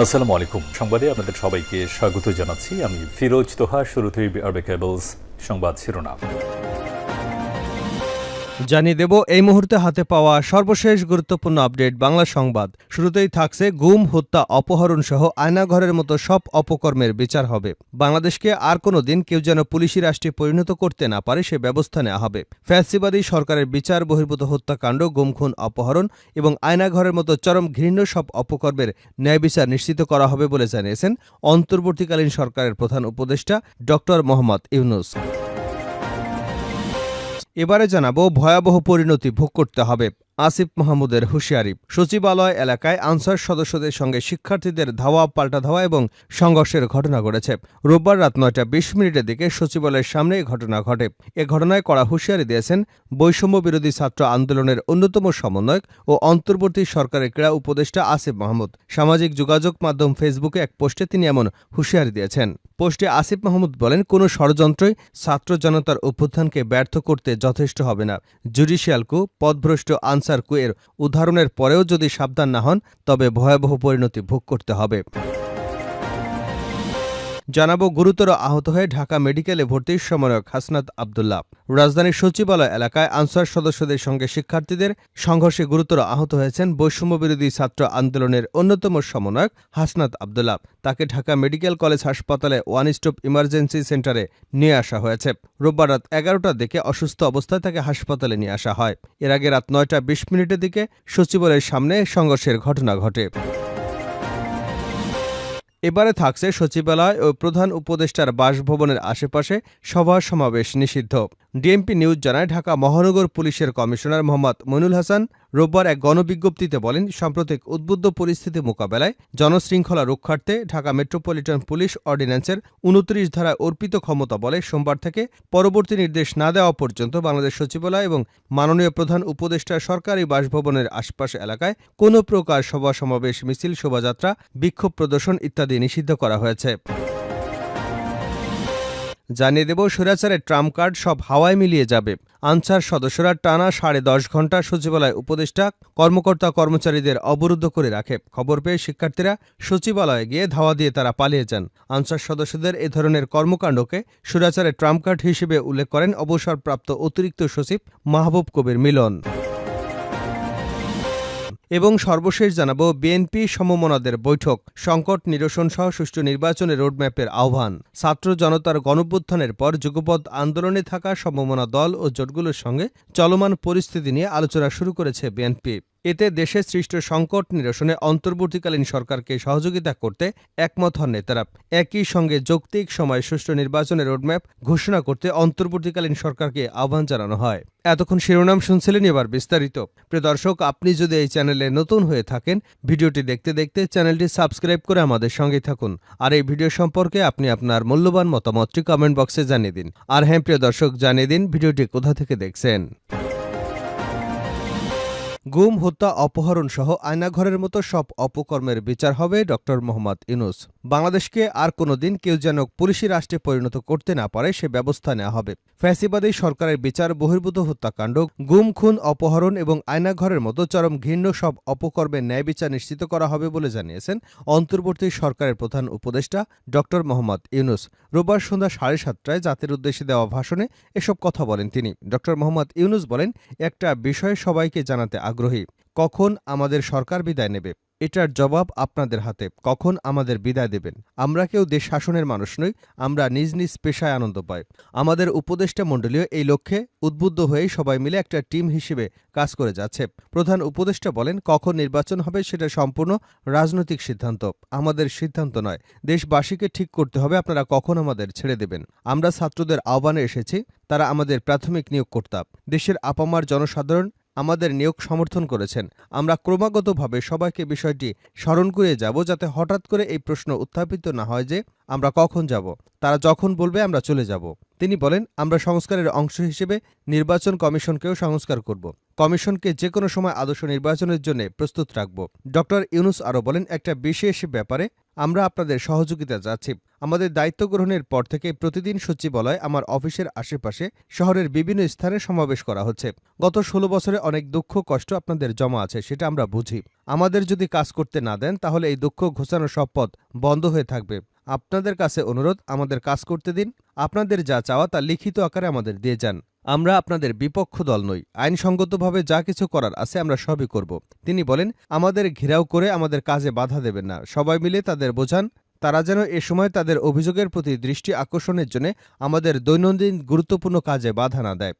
আসসালামু আলাইকুম। সংবাদে আপনাদের সবাইকে স্বাগত জানাচ্ছি। আমি ফিরোজ তোহা। শুরুতেই আরবে কেবলস সংবাদ শিরোনাম জানিয়ে দেব এই মুহূর্তে হাতে পাওয়া সর্বশেষ গুরুত্বপূর্ণ আপডেট বাংলা সংবাদ। শুরুতেই থাকছে গুম, হত্যা, অপহরণ সহ আয়নাঘরের মতো সব অপকর্মের বিচার হবে। বাংলাদেশকে আর কোনো দিন কেউ যেন পুলিশি রাষ্ট্রে পরিণত করতে না পারে সে ব্যবস্থা নেওয়া হবে। ফ্যাসিবাদী সরকারের বিচার বহির্ভূত হত্যাকাণ্ড, গুম, খুন, অপহরণ এবং আয়নাঘরের মতো চরম ঘৃণ্য সব অপকর্মের ন্যায় বিচার নিশ্চিত করা হবে বলে জানিয়েছেন অন্তর্বর্তীকালীন সরকারের প্রধান উপদেষ্টা ড. মোহাম্মদ ইউনূস। এবারে জানাবো ভয়াবহ পরিণতি ভোগ করতে হবে আসিফ মাহমুদের হুঁশিয়ারি। সচিবালয় এলাকায় আনসার সদস্যদের সঙ্গে শিক্ষার্থীদের ধাওয়া, পাল্টা ধাওয়া এবং সংঘর্ষের ঘটনা ঘটেছে। রোববার রাত ৯টা ২০ দিকে সচিবালয়ের সামনে এ ঘটনা ঘটে। এ ঘটনায় কড়া হুঁশিয়ারি দিয়েছেন বৈষম্য বিরোধী ছাত্র আন্দোলনের অন্যতম সমন্বয়ক ও অন্তর্বর্তী সরকারের ক্রীড়া উপদেষ্টা আসিফ মাহমুদ। সামাজিক যোগাযোগ মাধ্যম ফেসবুকে এক পোস্টে তিনি এমন হুঁশিয়ারি দিয়েছেন। পোস্টে আসিফ মাহমুদ বলেন, কোনো ষড়যন্ত্রই ছাত্র জনতার অভ্যুত্থানকে ব্যর্থ করতে যথেষ্ট হবে না। জুডিশিয়াল কু, পথভ্রষ্ট আনসার কু এর উদাহরণের পরেও যদি সাবধান না হন তবে ভয়াবহ পরিণতি ভোগ করতে হবে। জানাবো গুরুতর আহত হয়ে ঢাকা মেডিকেলে ভর্তির সমন্বয়ক হাসনাত আবদুল্লাহ। রাজধানীর সচিবালয় এলাকায় আনসার সদস্যদের সঙ্গে শিক্ষার্থীদের সংঘর্ষে গুরুতর আহত হয়েছেন বৈষম্যবিরোধী ছাত্র আন্দোলনের অন্যতম সমন্বয়ক হাসনাত আবদুল্লাহ। তাকে ঢাকা মেডিকেল কলেজ হাসপাতালে ওয়ান স্টপ ইমার্জেন্সি সেন্টারে নিয়ে আসা হয়েছে। রোববার রাত 11টার দিকে অসুস্থ অবস্থায় তাকে হাসপাতালে নিয়ে আসা হয়। এর আগে রাত 9টা 20 দিকে সচিবালয়ের সামনে সংঘর্ষের ঘটনা ঘটে। এবারে থাকছে সচিবালয় ও প্রধান উপদেষ্টার বাসভবনের আশেপাশে সভা সমাবেশ নিষিদ্ধ। ডিএমপি নিউজ জানায়, ঢাকা মহানগর পুলিশের কমিশনার মোহাম্মদ মইনুল হাসান রোববার এক গণবিজ্ঞপ্তিতে বলেন, সাম্প্রতিক উদ্বুদ্ধ পরিস্থিতি মোকাবেলায় জনশৃঙ্খলা রক্ষার্থে ঢাকা মেট্রোপলিটন পুলিশ অর্ডিন্যান্সের 29 ধারায় অর্পিত ক্ষমতা বলে সোমবার থেকে পরবর্তী নির্দেশ না দেওয়া পর্যন্ত বাংলাদেশ সচিবালয় এবং মাননীয় প্রধান উপদেষ্টার সরকারি বাসভবনের আশপাশ এলাকায় কোনো প্রকার সভা সমাবেশ, মিছিল, শোভাযাত্রা, বিক্ষোভ প্রদর্শন ইত্যাদি নিষিদ্ধ করা হয়েছে। জানিয়ে দেব, স্বৈরাচারের ট্রাম্প কার্ড সব হাওয়ায় মিলিয়ে যাবে। আনসার সদস্যরা টানা 10.5 ঘণ্টা সচিবালয় উপদেষ্টা, কর্মকর্তা, কর্মচারীদের অবরুদ্ধ করে রাখে। খবর পেয়ে শিক্ষার্থীরা সচিবালয়ে গিয়ে ধাওয়া দিয়ে তারা পালিয়ে যান। আনসার সদস্যদের এ ধরনের কর্মকাণ্ডকে স্বৈরাচারের ট্রাম্প কার্ড হিসেবে উল্লেখ করেন অবসরপ্রাপ্ত অতিরিক্ত সচিব মাহবুব কবির মিলন। এবং সর্বশেষ জানাবো বিএনপি সমমনাদের বৈঠক, সংকট নিরসন সহ সুষ্ঠু নির্বাচনের রোডম্যাপের আহ্বান। ছাত্র জনতার গণঅভ্যুত্থানের পর যুগপৎ আন্দোলনে থাকা সমমনা দল ও জোটগুলোর সঙ্গে চলমান পরিস্থিতি নিয়ে আলোচনা শুরু করেছে বিএনপি। এতে দেশে সৃষ্ট সংকট নিরসনে অন্তর্বর্তীকালীন সরকারকে সহযোগিতা করতে একমত হন নেতারা। একই সঙ্গে যৌক্তিক সময়ে সুষ্ঠু নির্বাচনের রোডম্যাপ ঘোষণা করতে অন্তর্বর্তীকালীন সরকারকে আহ্বান জানানো হয়। এতক্ষণ শিরোনাম শুনছিলেন, এবার বিস্তারিত। প্রিয় দর্শক, আপনি যদি এই চ্যানেলে নতুন হয়ে থাকেন, ভিডিওটি দেখতে দেখতে চ্যানেলটি সাবস্ক্রাইব করে আমাদের সঙ্গে থাকুন। আর এই ভিডিও সম্পর্কে আপনি আপনার মূল্যবান মতামতটি কমেন্ট বক্সে জানিয়ে দিন। আর হ্যাঁ প্রিয় দর্শক, জানিয়ে দিন ভিডিওটি কোথা থেকে দেখছেন। গুম, হত্যা, অপহরণ সহ আয়নাঘরের মতো সব অপকর্মের বিচার হবে ড. মোহাম্মদ ইউনূস। বাংলাদেশকে আর কোনো দিন কেউ যেন পুলিশি রাষ্ট্রে পরিণত করতে না পারে সে ব্যবস্থা নেওয়া হবে। ফ্যাসিবাদী সরকারের বিচার বহির্ভূত হত্যাকাণ্ড, গুম, খুন, অপহরণ এবং আয়নাঘরের মতো চরম ঘৃণ্য সব অপকর্মের ন্যায় বিচার নিশ্চিত করা হবে বলে জানিয়েছেন অন্তর্বর্তী সরকারের প্রধান উপদেষ্টা ড. মোহাম্মদ ইউনূস। রোববার সন্ধ্যা 7:30টায় জাতির উদ্দেশ্যে দেওয়া ভাষণে এসব কথা বলেন তিনি। ড. মোহাম্মদ ইউনূস বলেন, একটা বিষয়ে সবাইকে জানাতে আগ্রহী, কখন আমাদের সরকার বিদায় নেবে এটার জবাব আপনাদের হাতে। কখন আমাদের বিদায় দেবেন? আমরা কেউ দেশ শাসনের মানুষ নই, আমরা নিজ নিজ পেশায় আনন্দ পাই। আমাদের উপদেষ্টা মণ্ডলীয় এই লক্ষ্যে উদ্বুদ্ধ হয়ে সবাই মিলে একটা টিম হিসেবে কাজ করে যাচ্ছে। প্রধান উপদেষ্টা বলেন, কখন নির্বাচন হবে সেটা সম্পূর্ণ রাজনৈতিক সিদ্ধান্ত, আমাদের সিদ্ধান্ত নয়। দেশবাসীকে ঠিক করতে হবে আপনারা কখন আমাদের ছেড়ে দেবেন। আমরা ছাত্রদের আহ্বানে এসেছি, তারা আমাদের প্রাথমিক নিয়োগকর্তা। দেশের আপামার জনসাধারণ আমাদের নিয়োগ সমর্থন করেছেন। আমরা ক্রমাগতভাবে সবাইকে বিষয়টি স্মরণ করিয়ে যাব, যাতে হঠাৎ করে এই প্রশ্ন উত্থাপিত না হয় যে আমরা কখন যাব। তারা যখন বলবে আমরা চলে যাব। তিনি বলেন, আমরা সংস্কারের অংশ হিসেবে নির্বাচন কমিশনকেও সংস্কার করব। কমিশনকে যে কোনো সময় আদর্শ নির্বাচনের জন্য প্রস্তুত রাখব। ড. ইউনূস আরও বলেন, একটা বিশেষ ব্যাপারে আমরা আপনাদের সহযোগিতা চাচ্ছি। আমাদের দায়িত্ব গ্রহণের পর থেকে প্রতিদিন সচিবালয়, আমার অফিসের আশেপাশে শহরের বিভিন্ন স্থানে সমাবেশ করা হচ্ছে। গত ১৬ বছরে অনেক দুঃখ কষ্ট আপনাদের জমা আছে, সেটা আমরা বুঝি। আমাদের যদি কাজ করতে না দেন তাহলে এই দুঃখ ঘোচানোর সব পথ বন্ধ হয়ে থাকবে। আপনাদের কাছে অনুরোধ, আমাদের কাজ করতে দিন। আপনাদের যা চাওয়া তা লিখিত আকারে আমাদের দিয়ে যান। আমরা আপনাদের বিপক্ষ দল নই। আইনসঙ্গতভাবে যা কিছু করার আছে আমরা সবই করব। তিনি বলেন, আমাদের ঘেরাও করে আমাদের কাজে বাধা দেবেন না। সবাই মিলে তাদের বোঝান, তারা যেন এ সময় তাদের অভিযোগের প্রতি দৃষ্টি আকর্ষণের জন্য আমাদের দৈনন্দিন গুরুত্বপূর্ণ কাজে বাধা না দেয়।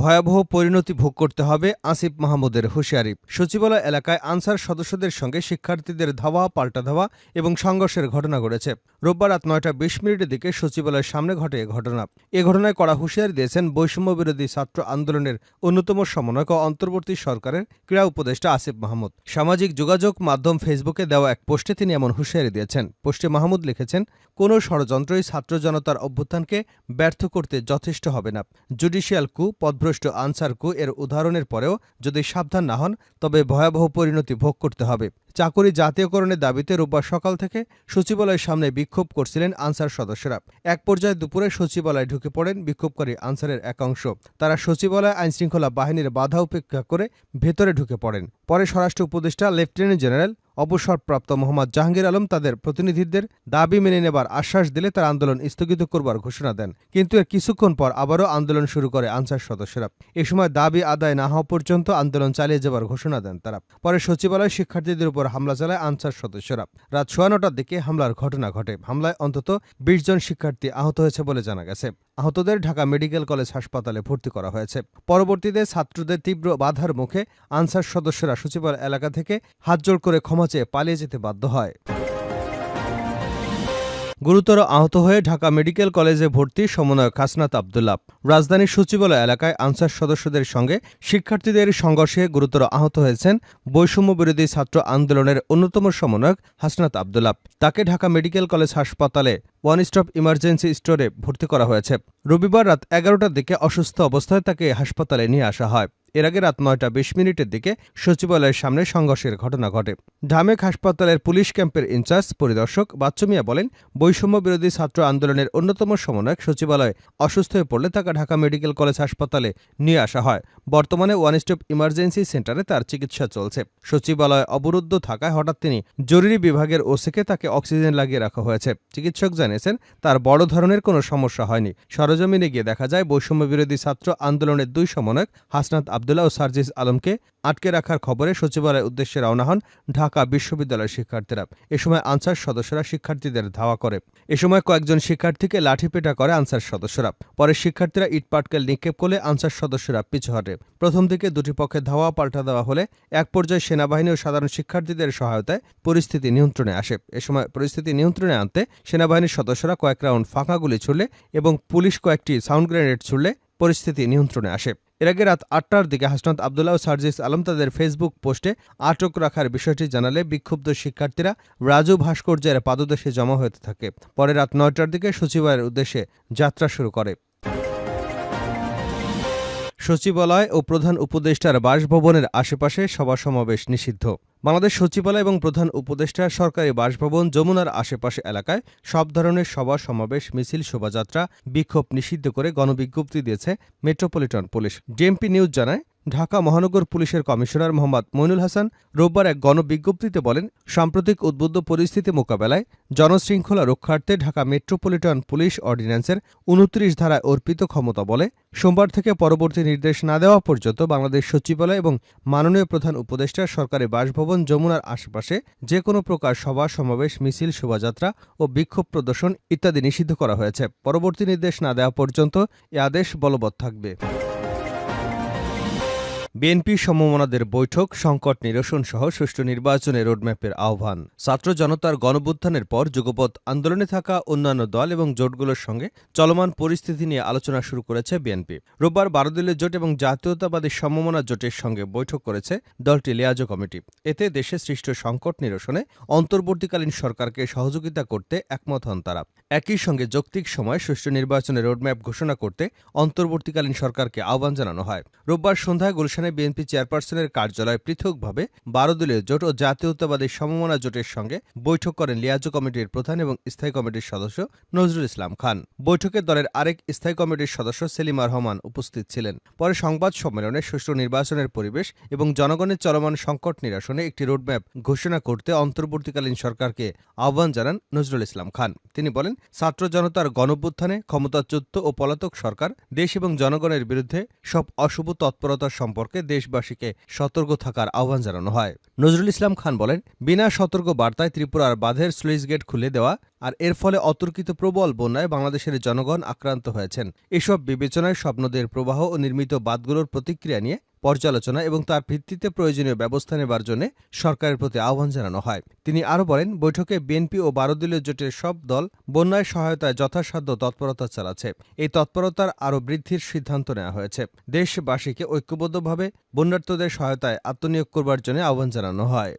ভয়াবহ পরিণতি ভোগ করতে হবে, আসিফ মাহমুদের হুঁশিয়ারি। সচিবালয় এলাকায় আনসার সদস্যদের সঙ্গে শিক্ষার্থীদের ধাওয়া, পাল্টা ধাওয়া এবং সংঘর্ষের ঘটনা ঘটেছে। রোববার রাত ৯টা ২০ মিনিটের দিকে সচিবালয়ের সামনে ঘটে এ ঘটনা। এ ঘটনায় কড়া হুঁশিয়ারি দিয়েছেন বৈষম্য বিরোধী ছাত্র আন্দোলনের অন্যতম সমন্বয়ক ও অন্তর্বর্তী সরকারের ক্রীড়া উপদেষ্টা আসিফ মাহমুদ। সামাজিক যোগাযোগ মাধ্যম ফেসবুকে দেওয়া এক পোস্টে তিনি এমন হুঁশিয়ারি দিয়েছেন। পোস্টে মাহমুদ লিখেছেন, কোনো ষড়যন্ত্রই ছাত্র জনতার অভ্যুত্থানকে ব্যর্থ করতে যথেষ্ট হবে না। জুডিশিয়াল কু, পদভ্রষ্ট আনসার কু এর উদাহরণের পরেও যদি সাবধান না হন তবে ভয়াবহ পরিণতি ভোগ করতে হবে। চাকরি জাতীয়করণের দাবিতে রোববার সকাল থেকে সচিবালয়ের সামনে বিক্ষোভ করছিলেন আনসার সদস্যরা। এক পর্যায়ে দুপুরে সচিবালয়ে ঢুকে পড়েন বিক্ষোভকারী আনসারের এক অংশ। তারা সচিবালয় আইনশৃঙ্খলা বাহিনীর বাধা উপেক্ষা করে ভেতরে ঢুকে পড়েন। পরে স্বরাষ্ট্র উপদেষ্টা লেফটেন্যান্ট জেনারেল অবসরপ্রাপ্ত মোহাম্মদ জাহাঙ্গীর আলম তাদের প্রতিনিধিদের দাবি মেনে নেবার আশ্বাস দিলে তারা আন্দোলন স্থগিত করবার ঘোষণা দেন। কিন্তু এর কিছুক্ষণ পর আবারও আন্দোলন শুরু করে আনসার সদস্যরা। এ সময় দাবি আদায় না হওয়া পর্যন্ত আন্দোলন চালিয়ে যাবার ঘোষণা দেন তারা। পরে সচিবালয় শিক্ষার্থীদের উপর হামলা চালায় আনসার সদস্যরা। রাত ৯:৩০টার দিকে হামলার ঘটনা ঘটে। হামলায় অন্তত ২০ জন শিক্ষার্থী আহত হয়েছে বলে জানা গেছে। আহতদের ঢাকা মেডিকেল কলেজ হাসপাতালে ভর্তি করা হয়েছে। পরবর্তীতে ছাত্রদের তীব্র বাধার মুখে আনসার সদস্যরা সচিবালয় এলাকা থেকে হাতজোড় করে ক্ষমা চেয়ে পালিয়ে যেতে বাধ্য হয়। গুরুতর আহত হয়ে ঢাকা মেডিকেল কলেজে ভর্তি সমন্বয়ক হাসনাত আব্দুল্লাহ। রাজধানীর সচিবালয় এলাকায় আনসার সদস্যদের সঙ্গে শিক্ষার্থীদের সংঘর্ষে গুরুতর আহত হয়েছেন বৈষম্য বিরোধী ছাত্র আন্দোলনের অন্যতম সমন্বয়ক হাসনাত আব্দুল্লাহ। তাকে ঢাকা মেডিকেল কলেজ হাসপাতালে ওয়ান স্টপ ইমার্জেন্সি স্টোরে ভর্তি করা হয়েছে। রবিবার রাত ১১টার দিকে অসুস্থ অবস্থায় তাকে হাসপাতালে নিয়ে আসা হয়। এর আগে রাত ৯:২০ দিকে সচিবালয়ের সামনে সংঘর্ষের ঘটনা ঘটে। ঢামেক হাসপাতালের পুলিশ ক্যাম্পের ইনচার্জ পরিদর্শক বাচ্চু মিয়া বলেন, বৈষম্য বিরোধী ছাত্র আন্দোলনের অন্যতম সমন্বয়ক সচিবালয়ে অসুস্থ হয়ে পড়লে তাকে ঢাকা মেডিকেল কলেজ হাসপাতালে নিয়ে আসা হয়। বর্তমানে ওয়ান স্টপ ইমার্জেন্সি সেন্টারে তার চিকিৎসা চলছে। সচিবালয় অবরুদ্ধ থাকায় হঠাৎ তিনি জরুরি বিভাগের ওসিকে তাকে অক্সিজেন লাগিয়ে রাখা হয়েছে। চিকিৎসক জানিয়েছেন তার বড় ধরনের কোনো সমস্যা হয়নি। সরজমিনে গিয়ে দেখা যায় বৈষম্য বিরোধী ছাত্র আন্দোলনের দুই সমন্বয়ক হাসনাত আব্দুল্লাহ ও সার্জিস আলমকে আটকে রাখার খবরে সচিবালয়ের উদ্দেশ্যে রওনা হন ঢাকা বিশ্ববিদ্যালয়ের শিক্ষার্থীরা। এ সময় আনসার সদস্যরা শিক্ষার্থীদের ধাওয়া করে। এ সময় কয়েকজন শিক্ষার্থীকে লাঠিপেটা করে আনসার সদস্যরা। পরে শিক্ষার্থীরা ইটপাটকেল নিক্ষেপ করলে আনসার সদস্যরা পিছু হটে। প্রথম দিকে দুটি পক্ষে ধাওয়া পাল্টা দেওয়া হলে এক পর্যায়ে সেনাবাহিনী ও সাধারণ শিক্ষার্থীদের সহায়তায় পরিস্থিতি নিয়ন্ত্রণে আসে। এ সময় পরিস্থিতি নিয়ন্ত্রণে আনতে সেনাবাহিনীর সদস্যরা কয়েক রাউন্ড ফাঁকা গুলি ছুড়লে এবং পুলিশ কয়েকটি সাউন্ড গ্রেনেড ছুড়লে পরিস্থিতি নিয়ন্ত্রণে আসে। এর আগে রাত ৮টার দিকে হাসনাত আব্দুল্লাহ ও সার্জিস আলম তাদের ফেসবুক পোস্টে আটক রাখার বিষয়টি জানালে বিক্ষুব্ধ শিক্ষার্থীরা রাজু ভাস্কর্যের পাদদেশে জমা হতে থাকে। পরে রাত ৯টার দিকে সচিবালয়ের উদ্দেশ্যে যাত্রা শুরু করে। সচিবালয় ও প্রধান উপদেষ্টার বাসভবনের আশেপাশে সভা সমাবেশ নিষিদ্ধ। বাংলাদেশ সচিবালয় এবং প্রধান উপদেষ্টার সরকারি বাসভবন যমুনার আশেপাশে এলাকায় সব ধরনের সভা সমাবেশ, মিছিল, শোভাযাত্রা, বিক্ষোভ নিষিদ্ধ করে গণবিজ্ঞপ্তি দিয়েছে মেট্রোপলিটন পুলিশ। ডিএমপি নিউজ জানায়, ঢাকা মহানগর পুলিশের কমিশনার মোহাম্মদ মইনুল হাসান রোববার এক গণবিজ্ঞপ্তিতে বলেন, সাম্প্রতিক উদ্বুদ্ধ পরিস্থিতি মোকাবেলায় জনশৃঙ্খলা রক্ষার্থে ঢাকা মেট্রোপলিটন পুলিশ অর্ডিন্যান্সের ২৯ ধারায় অর্পিত ক্ষমতা বলে সোমবার থেকে পরবর্তী নির্দেশ না দেওয়া পর্যন্ত বাংলাদেশ সচিবালয় এবং মাননীয় প্রধান উপদেষ্টার সরকারি বাসভবন যমুনার আশেপাশে যে কোনো প্রকার সভা সমাবেশ, মিছিল, শোভাযাত্রা ও বিক্ষোভ প্রদর্শন ইত্যাদি নিষিদ্ধ করা হয়েছে। পরবর্তী নির্দেশ না দেওয়া পর্যন্ত এ আদেশ বলবৎ থাকবে। বিএনপি সমমনাদের বৈঠক, সংকট নিরসন সহ সুষ্ঠু নির্বাচনের রোডম্যাপের আহ্বান। ছাত্র জনতার গণঅভ্যুত্থানের পর যুগপৎ আন্দোলনে থাকা অন্যান্য দল এবং জোটগুলোর সঙ্গে চলমান পরিস্থিতি নিয়ে আলোচনা শুরু করেছে বিএনপি। রোববার ১২ দলীয় জোট এবং জাতীয়তাবাদী সমমনা জোটের সঙ্গে বৈঠক করেছে দলটি লিয়াজো কমিটি। এতে দেশে সৃষ্ট সংকট নিরসনে অন্তর্বর্তীকালীন সরকারকে সহযোগিতা করতে একমত হন তারা। একই সঙ্গে যৌক্তিক সময় সুষ্ঠু নির্বাচনের রোডম্যাপ ঘোষণা করতে অন্তর্বর্তীকালীন সরকারকে আহ্বান জানানো হয়। রোববার সন্ধ্যায় গুলশান গুলশানে বিএনপি চেয়ারপারসনের কার্যালয়ে পৃথকভাবে ১২ দলীয় জোট ও জাতীয়তাবাদী সমমনা জোটের সঙ্গে বৈঠক করেন লিয়াজোঁ কমিটির প্রধান এবং স্থায়ী কমিটির সদস্য নজরুল ইসলাম খান। বৈঠকে দলের আরেক স্থায়ী কমিটির সদস্য সেলিমা রহমান উপস্থিত ছিলেন। পরে সংবাদ সম্মেলনে সুষ্ঠু নির্বাচনের পরিবেশ এবং জনগণের চলমান সংকট নিরসনে একটি রোডম্যাপ ঘোষণা করতে অন্তর্বর্তীকালীন সরকারকে আহ্বান জানান নজরুল ইসলাম খান। তিনি বলেন, ছাত্র জনতার গণঅভ্যুত্থানে ক্ষমতাচ্যুত ও পলাতক সরকার দেশ এবং জনগণের বিরুদ্ধে সব অশুভ তৎপরতা সম্পর্কে দেশবাসীকে সতর্ক থাকার আহ্বান জানানো হয়। নজরুল ইসলাম খান বলেন, বিনা সতর্ক বার্তায় ত্রিপুরার বাঁধের স্লুইস গেট খুলে দেওয়া আর এর ফলে অতর্কিত প্রবল বন্যায় বাংলাদেশের জনগণ আক্রান্ত হয়েছেন। এসব বিবেচনায় সব নদের প্রবাহ ও নির্মিত বাঁধগুলোর প্রতিক্রিয়া নিয়ে পর্যালোচনা এবং তার ভিত্তিতে প্রয়োজনীয় ব্যবস্থা নেবার জন্য সরকারের প্রতি আহ্বান জানানো হয়। তিনি আরও বলেন, বৈঠকে বিএনপি ও ১২ দলীয় জোটের সব দল বন্যায় সহায়তায় যথাসাধ্য তৎপরতা চালাচ্ছে। এই তৎপরতার আরও বৃদ্ধির সিদ্ধান্ত নেওয়া হয়েছে। দেশবাসীকে ঐক্যবদ্ধভাবে বন্যার্তদের সহায়তায় আত্মনিয়োগ করবার জন্য আহ্বান জানানো হয়।